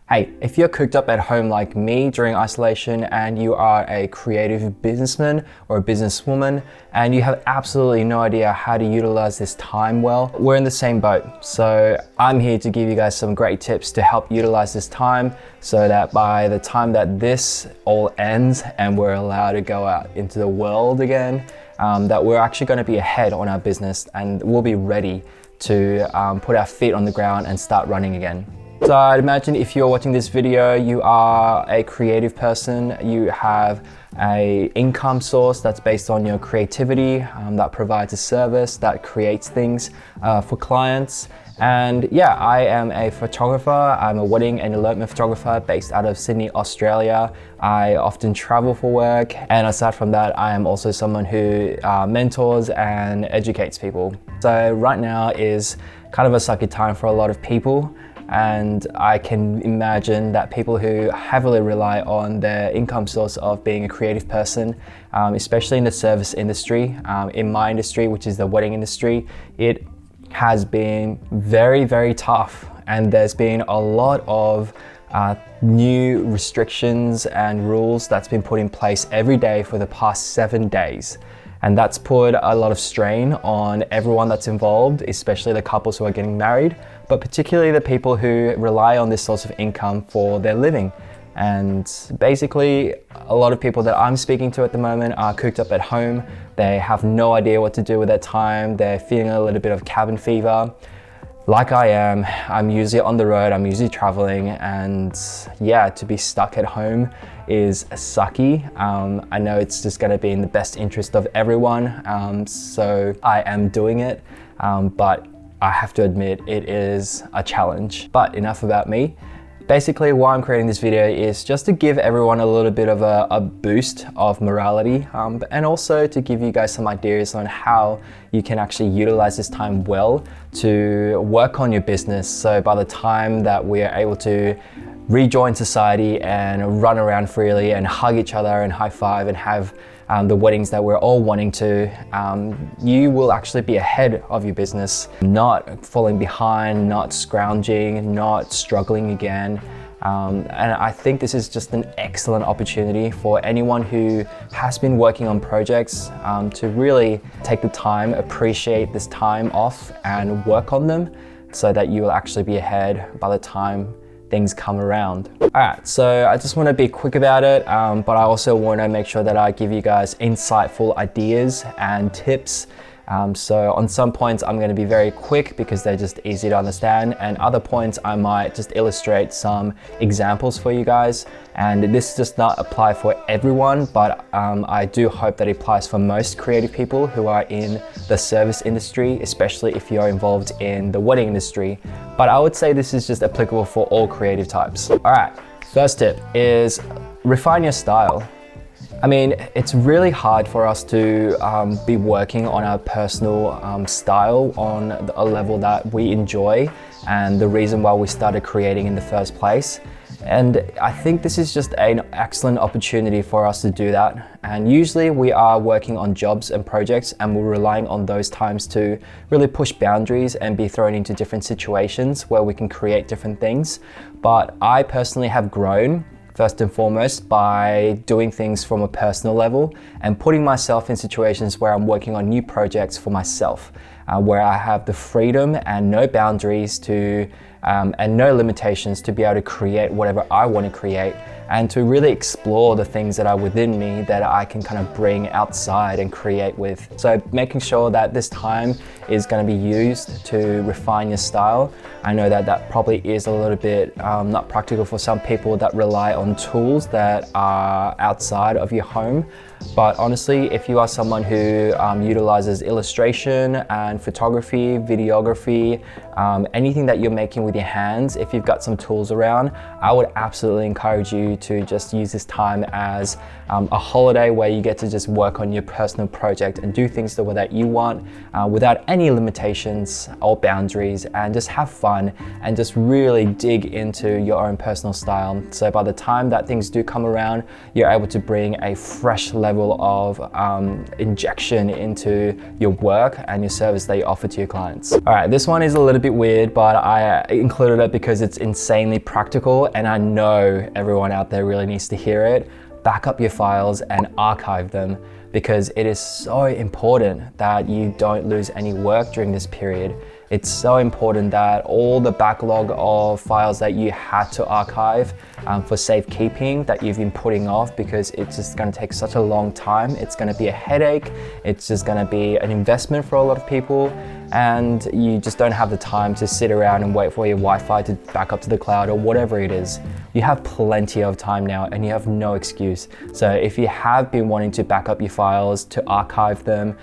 Hey, if you're cooped up at home like me during isolation and you are a creative businessman or a businesswoman and you have absolutely no idea how to utilize this time well, we're in the same boat. So I'm here to give you guys some great tips to help utilize this time so that by the time that this all ends and we're allowed to go out into the world again, that we're actually going to be ahead on our business and we'll be ready to put our feet on the ground and start running again. So I'd imagine if you're watching this video, you are a creative person, you have an income source that's based on your creativity, that provides a service, that creates things for clients. And yeah, I am a photographer. I'm a wedding and elopement photographer based out of Sydney, Australia. I often travel for work. And aside from that, I am also someone who mentors and educates people. So right now is kind of a sucky time for a lot of people. And I can imagine that people who heavily rely on their income source of being a creative person, especially in the service industry, in my industry, which is the wedding industry, it has been very, very tough. And there's been a lot of new restrictions and rules that's been put in place every day for the past 7 days. And that's put a lot of strain on everyone that's involved, especially the couples who are getting married, but particularly the people who rely on this source of income for their living. And basically, a lot of people that I'm speaking to at the moment are cooped up at home. They have no idea what to do with their time. They're feeling a little bit of cabin fever. Like I am, I'm usually on the road, I'm usually traveling, and yeah, to be stuck at home is sucky. I know it's just gonna be in the best interest of everyone, so I am doing it, but I have to admit it is a challenge. But enough about me. Basically, why I'm creating this video is just to give everyone a little bit of a boost of morality, and also to give you guys some ideas on how you can actually utilize this time well to work on your business. So by the time that we are able to rejoin society and run around freely and hug each other and high five and have the weddings that we're all wanting to, you will actually be ahead of your business, not falling behind, not scrounging, not struggling again. And I think this is just an excellent opportunity for anyone who has been working on projects to really take the time, appreciate this time off and work on them so that you will actually be ahead by the time things come around. All right, so I just want to be quick about it, but I also want to make sure that I give you guys insightful ideas and tips. So on some points I'm going to be very quick because they're just easy to understand, and other points I might just illustrate some examples for you guys. And this does not apply for everyone, but I do hope that it applies for most creative people who are in the service industry, especially if you're involved in the wedding industry. But I would say this is just applicable for all creative types. All right, first tip is refine your style. I mean, it's really hard for us to be working on our personal style on a level that we enjoy and the reason why we started creating in the first place. And I think this is just an excellent opportunity for us to do that. And usually we are working on jobs and projects and we're relying on those times to really push boundaries and be thrown into different situations where we can create different things. But I personally have grown first and foremost by doing things from a personal level and putting myself in situations where I'm working on new projects for myself, where I have the freedom and no boundaries to and no limitations to be able to create whatever I want to create and to really explore the things that are within me that I can kind of bring outside and create with. So making sure that this time is going to be used to refine your style. I know that that probably is a little bit not practical for some people that rely on tools that are outside of your home. But honestly, if you are someone who utilizes illustration and photography, videography, anything that you're making with your hands, if you've got some tools around, I would absolutely encourage you to just use this time as a holiday where you get to just work on your personal project and do things the way that you want without any limitations or boundaries, and just have fun and just really dig into your own personal style. So by the time that things do come around, you're able to bring a fresh level level of injection into your work and your service that you offer to your clients. All right, this one is a little bit weird, but I included it because it's insanely practical and I know everyone out there really needs to hear it. Back up your files and archive them, because it is so important that you don't lose any work during this period. It's so important that all the backlog of files that you had to archive for safekeeping that you've been putting off because it's just going to take such a long time. It's going to be a headache. It's just going to be an investment for a lot of people, and you just don't have the time to sit around and wait for your Wi-Fi to back up to the cloud or whatever it is. You have plenty of time now and you have no excuse. So if you have been wanting to back up your files, to archive them,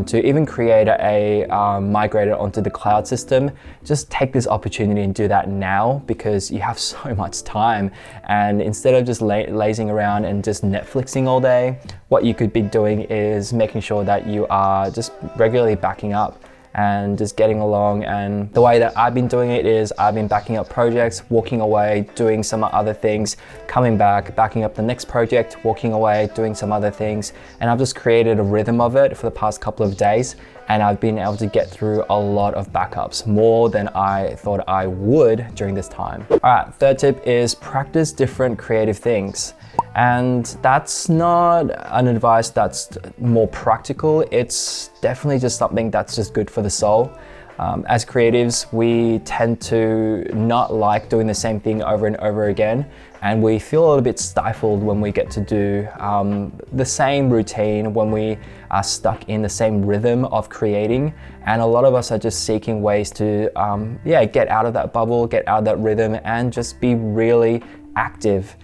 to even create a migrator onto the cloud system, just take this opportunity and do that now, because you have so much time. And instead of just lazing around and just Netflixing all day, what you could be doing is making sure that you are just regularly backing up and just getting along. And the way that I've been doing it is I've been backing up projects, walking away, doing some other things, coming back, backing up the next project, walking away, doing some other things. And I've just created a rhythm of it for the past couple of days. And I've been able to get through a lot of backups, more than I thought I would during this time. All right, third tip is practice different creative things. And that's not an advice that's more practical. It's definitely just something that's just good for the soul. As creatives, we tend to not like doing the same thing over and over again. And we feel a little bit stifled when we get to do the same routine, when we are stuck in the same rhythm of creating. And a lot of us are just seeking ways to get out of that bubble, get out of that rhythm, and just be really active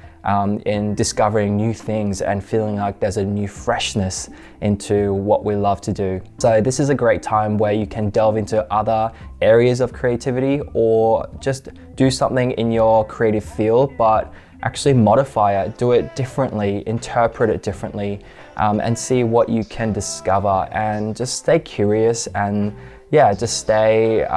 in discovering new things and feeling like there's a new freshness into what we love to do. So this is a great time where you can delve into other areas of creativity, or just do something in your creative field, but actually modify it, do it differently, interpret it differently, and see what you can discover, and just stay curious and just stay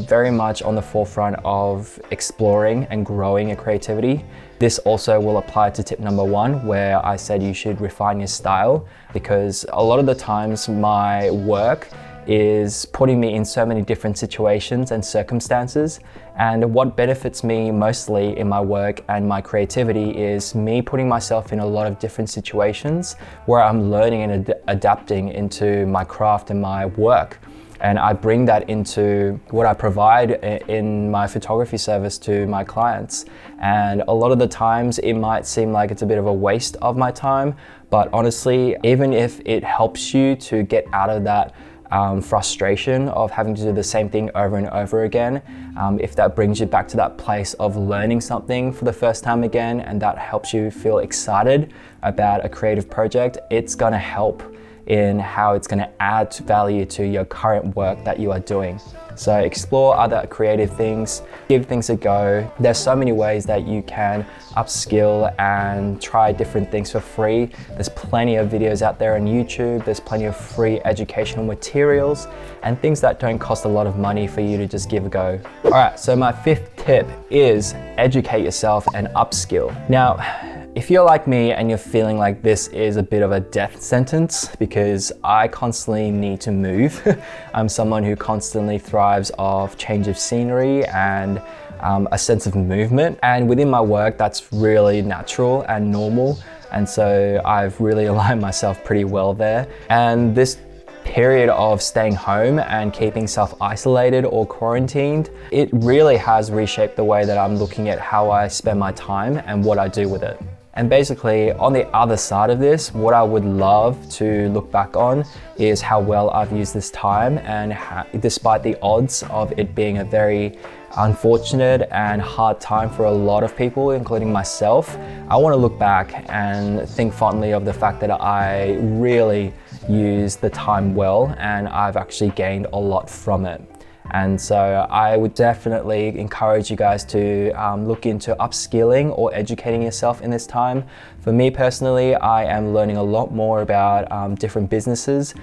very much on the forefront of exploring and growing your creativity. This also will apply to tip number 1, where I said you should refine your style, because a lot of the times my work is putting me in so many different situations and circumstances. And what benefits me mostly in my work and my creativity is me putting myself in a lot of different situations where I'm learning and adapting into my craft and my work. And I bring that into what I provide in my photography service to my clients. And a lot of the times it might seem like it's a bit of a waste of my time, but honestly, even if it helps you to get out of that frustration of having to do the same thing over and over again, if that brings you back to that place of learning something for the first time again, and that helps you feel excited about a creative project, it's gonna help in how it's going to add value to your current work that you are doing. So explore other creative things, give things a go. There's so many ways that you can upskill and try different things for free. There's plenty of videos out there on YouTube. There's plenty of free educational materials and things that don't cost a lot of money for you to just give a go. All right, so my 5th tip is educate yourself and upskill. Now, if you're like me and you're feeling like this is a bit of a death sentence, because I constantly need to move. I'm someone who constantly thrives off change of scenery and a sense of movement. And within my work, that's really natural and normal. And so I've really aligned myself pretty well there. And this period of staying home and keeping self-isolated or quarantined, it really has reshaped the way that I'm looking at how I spend my time and what I do with it. And basically, on the other side of this, what I would love to look back on is how well I've used this time, and despite the odds of it being a very unfortunate and hard time for a lot of people, including myself, I want to look back and think fondly of the fact that I really used the time well, and I've actually gained a lot from it. And so I would definitely encourage you guys to look into upskilling or educating yourself in this time. For me personally, I am learning a lot more about different businesses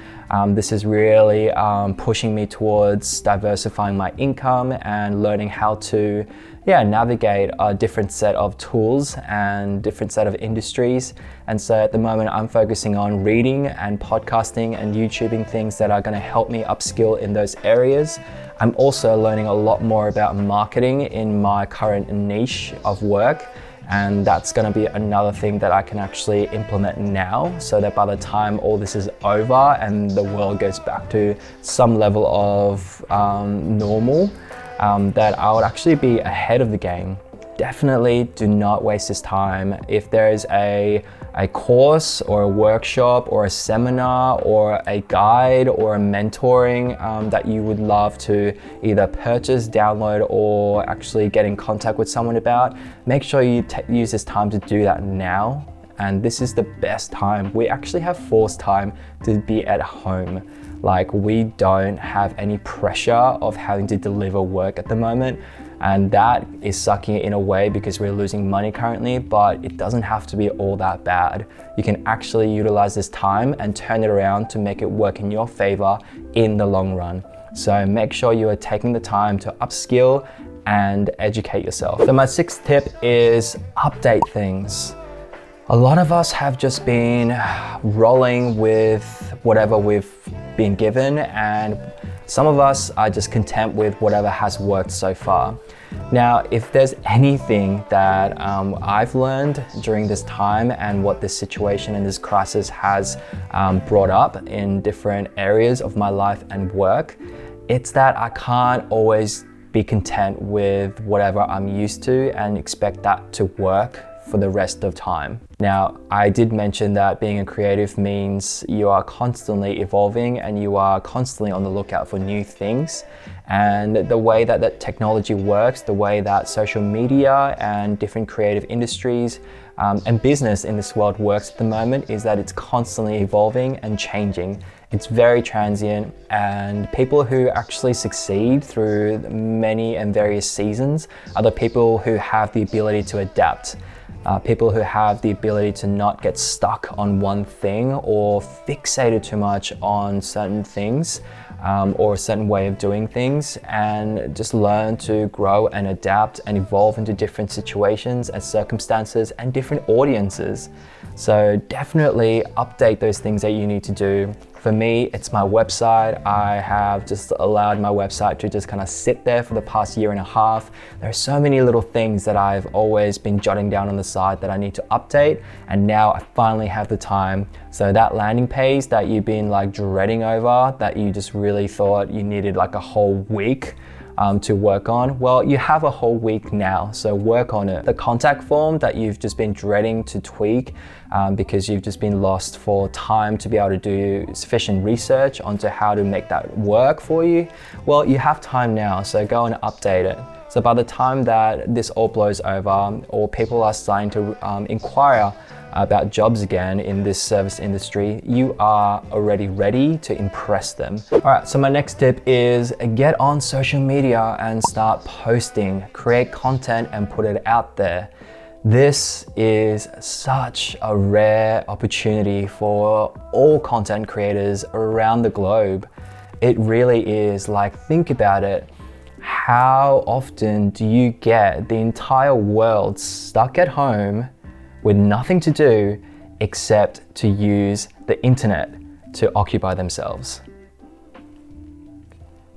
This is really pushing me towards diversifying my income and learning how to navigate a different set of tools and different set of industries. And so at the moment, I'm focusing on reading and podcasting and YouTubing things that are going to help me upskill in those areas. I'm also learning a lot more about marketing in my current niche of work. And that's going to be another thing that I can actually implement now, so that by the time all this is over and the world goes back to some level of normal, that I would actually be ahead of the game. Definitely do not waste this time. If there is a course or a workshop or a seminar or a guide or a mentoring that you would love to either purchase, download, or actually get in contact with someone about, make sure you use this time to do that now. And this is the best time. We actually have forced time to be at home. Like, we don't have any pressure of having to deliver work at the moment. And that is sucking it in a way because we're losing money currently, but it doesn't have to be all that bad. You can actually utilize this time and turn it around to make it work in your favor in the long run. So make sure you are taking the time to upskill and educate yourself. So my sixth tip is update things. A lot of us have just been rolling with whatever we've been given, and some of us are just content with whatever has worked so far. Now, if there's anything that I've learned during this time and what this situation and this crisis has brought up in different areas of my life and work, it's that I can't always be content with whatever I'm used to and expect that to work for the rest of time. Now, I did mention that being a creative means you are constantly evolving and you are constantly on the lookout for new things. And the way that technology works, the way that social media and different creative industries and business in this world works at the moment is that it's constantly evolving and changing. It's very transient, and people who actually succeed through many and various seasons are the people who have the ability to adapt. People who have the ability to not get stuck on one thing or fixated too much on certain things or a certain way of doing things, and just learn to grow and adapt and evolve into different situations and circumstances and different audiences. So definitely update those things that you need to do. For me, it's my website. I have just allowed my website to just kind of sit there for the past year and a half. There are so many little things that I've always been jotting down on the side that I need to update, and now I finally have the time. So that landing page that you've been like dreading over, that you just really thought you needed like a whole week to work on, well, you have a whole week now, so work on it. The contact form that you've just been dreading to tweak because you've just been lost for time to be able to do sufficient research onto how to make that work for you, well, you have time now, so go and update it. So by the time that this all blows over, or people are starting to inquire about jobs again in this service industry, you are already ready to impress them. All right, so my next tip is get on social media and start posting, create content and put it out there. This is such a rare opportunity for all content creators around the globe. It really is. Like, think about it. How often do you get the entire world stuck at home with nothing to do except to use the internet to occupy themselves?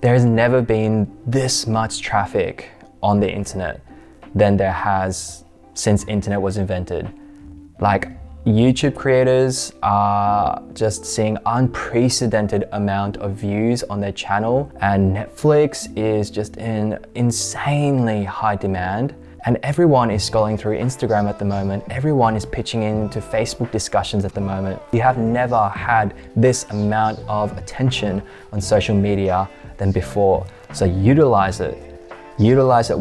There has never been this much traffic on the internet than there has since internet was invented. Like, YouTube creators are just seeing unprecedented amount of views on their channel, and Netflix is just in insanely high demand. And everyone is scrolling through Instagram at the moment. Everyone is pitching into Facebook discussions at the moment. You have never had this amount of attention on social media than before. So utilize it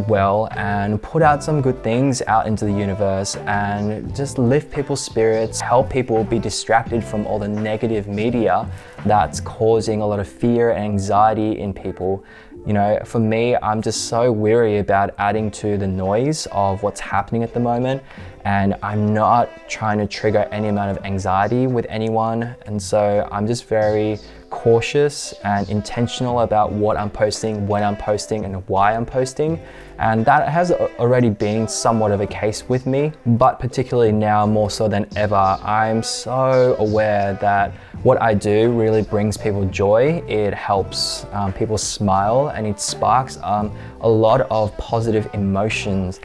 well and put out some good things out into the universe and just lift people's spirits, help people be distracted from all the negative media that's causing a lot of fear and anxiety in people. You know, for me, I'm just so weary about adding to the noise of what's happening at the moment, and I'm not trying to trigger any amount of anxiety with anyone. And so I'm just very cautious and intentional about what I'm posting, when I'm posting, and why I'm posting. And that has already been somewhat of a case with me, but particularly now more so than ever, I'm so aware that what I do really brings people joy. It helps people smile, and it sparks a lot of positive emotions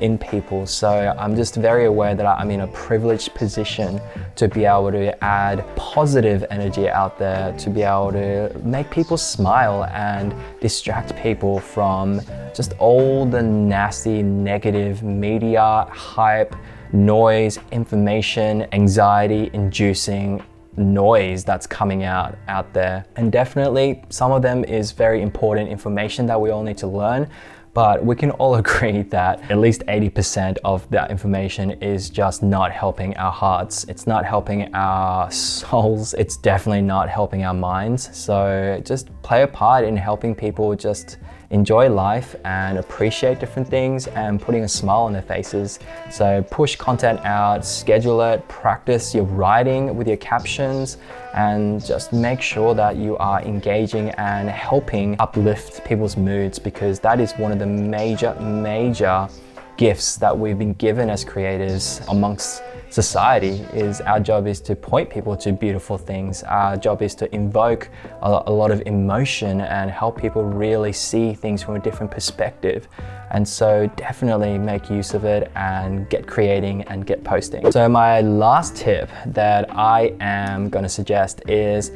in people. So I'm just very aware that I'm in a privileged position to be able to add positive energy out there, to be able to make people smile and distract people from just all the nasty negative media, hype, noise, information, anxiety inducing noise that's coming out there. And definitely some of them is very important information that we all need to learn, but we can all agree that at least 80% of that information is just not helping our hearts. It's not helping our souls. It's definitely not helping our minds. So just play a part in helping people just enjoy life and appreciate different things and putting a smile on their faces. So push content out, schedule it, practice your writing with your captions, and just make sure that you are engaging and helping uplift people's moods, because that is one of the major gifts that we've been given as creators amongst society. Is our job is to point people to beautiful things. Our job is to invoke a lot of emotion and help people really see things from a different perspective. And so definitely make use of it and get creating and get posting. So my last tip that I am going to suggest is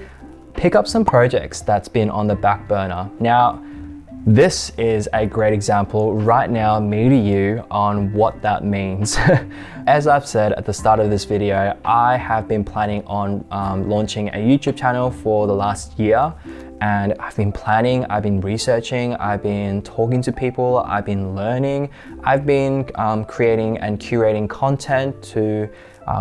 pick up some projects that's been on the back burner. Now, this is a great example right now, me to you, on what that means. As I've said at the start of this video, I have been planning on launching a YouTube channel for the last year. And I've been planning, I've been researching, I've been talking to people, I've been learning, I've been creating and curating content to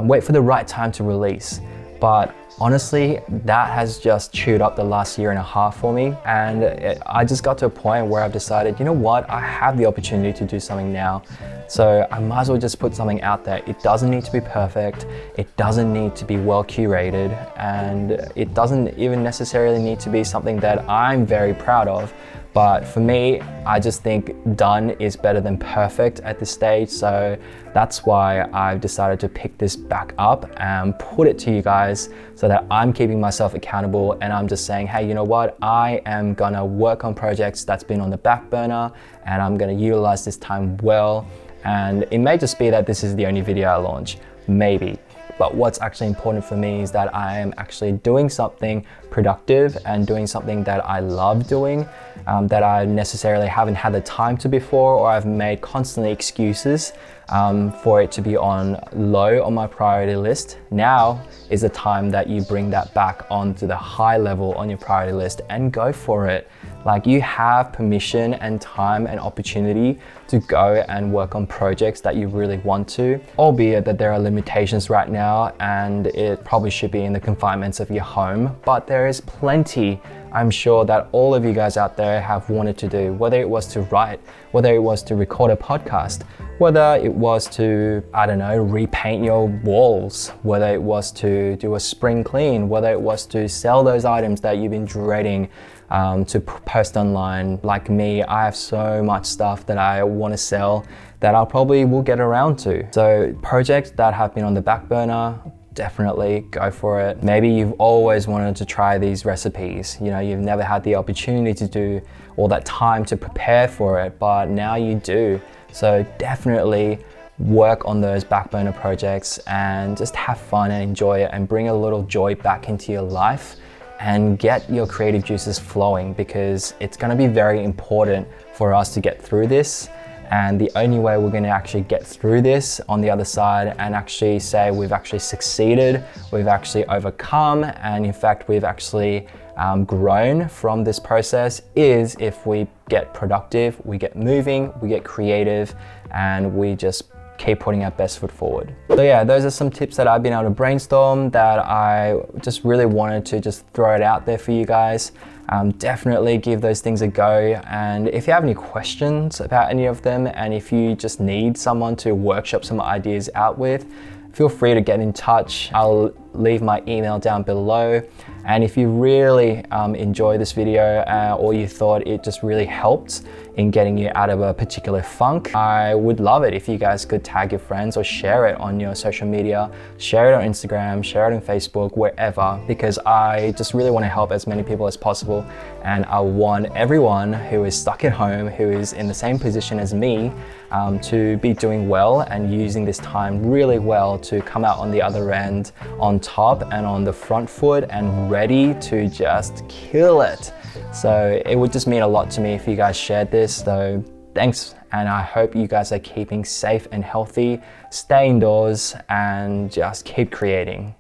wait for the right time to release. But honestly, that has just chewed up the last year and a half for me. And I just got to a point where I've decided, you know what, I have the opportunity to do something now. So I might as well just put something out there. It doesn't need to be perfect. It doesn't need to be well curated. And it doesn't even necessarily need to be something that I'm very proud of. But for me, I just think done is better than perfect at this stage. So that's why I've decided to pick this back up and put it to you guys so that I'm keeping myself accountable, and I'm just saying, hey, you know what? I am gonna work on projects that's been on the back burner, and I'm gonna utilize this time well. And it may just be that this is the only video I launch, maybe. But what's actually important for me is that I am actually doing something productive and doing something that I love doing, that I necessarily haven't had the time to before, or I've made constantly excuses for it to be on low on my priority list. Now is the time that you bring that back onto the high level on your priority list and go for it. Like, you have permission and time and opportunity to go and work on projects that you really want to, albeit that there are limitations right now and it probably should be in the confinements of your home, but there is plenty, I'm sure, that all of you guys out there have wanted to do, whether it was to write, whether it was to record a podcast, whether it was to, I don't know, repaint your walls, whether it was to do a spring clean, whether it was to sell those items that you've been dreading to post online. Like me, I have so much stuff that I want to sell that I'll probably will get around to. So projects that have been on the back burner, definitely go for it. Maybe you've always wanted to try these recipes, you know, you've never had the opportunity to do all that time to prepare for it, but now you do. So definitely work on those back burner projects and just have fun and enjoy it and bring a little joy back into your life and get your creative juices flowing, because it's going to be very important for us to get through this. And the only way we're going to actually get through this on the other side and actually say we've actually succeeded, we've actually overcome, and in fact we've actually grown from this process, is if we get productive, we get moving, we get creative, and we just keep putting our best foot forward. So yeah, those are some tips that I've been able to brainstorm that I just really wanted to just throw it out there for you guys. Definitely give those things a go. And if you have any questions about any of them, and if you just need someone to workshop some ideas out with, feel free to get in touch. I'll leave my email down below. And if you really enjoy this video or you thought it just really helped in getting you out of a particular funk, I would love it if you guys could tag your friends or share it on your social media, share it on Instagram, share it on Facebook, wherever, because I just really want to help as many people as possible. And I want everyone who is stuck at home, who is in the same position as me, to be doing well and using this time really well to come out on the other end on top and on the front foot and ready to just kill it. So it would just mean a lot to me if you guys shared this. So thanks, and I hope you guys are keeping safe and healthy, stay indoors, and just keep creating.